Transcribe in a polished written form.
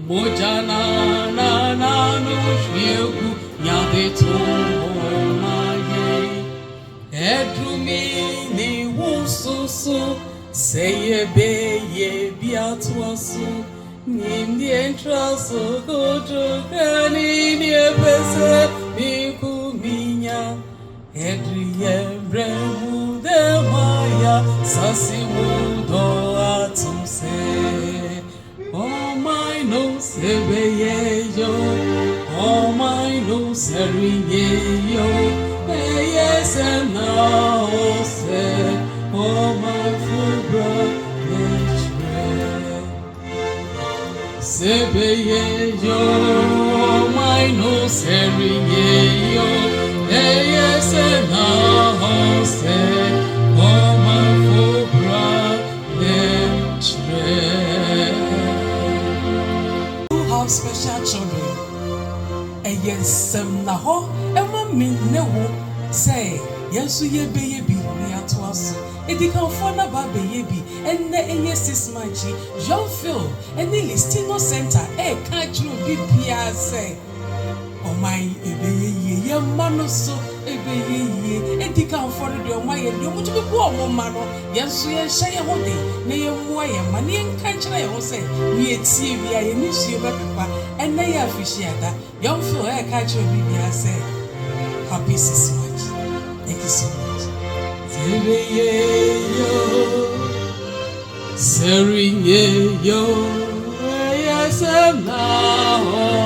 Mojana na na no shwegu nyade to maye. Edrumi ni wususu seye be ye biatwasu. Nini entraso koto kani ni epese miku minya. Edriye bremu de maya sasi mudo atumse. Oh my no sebe yo, oh my no seri yo, yes and now say, oh my fubra sebe yo, oh my no seri yo, yes and now say, oh my fubra special children. And yes, na ho, Emma mean no say, yes, ye be near to us. It can for na baby yebi, and the 6 months, Jean Phil, and the Listino Center, can't you be say? Oh my, ye, manoso, ye, and the can for the my and you to be poor, mano. Yes, we are shy a whole day, nay, money and country, I will say, we at sea, we are in this year, and they are fishiata. Young Phil, I catch your baby, I say, happy 6 months. Thank you so much. Seri yo, yes, I'm now.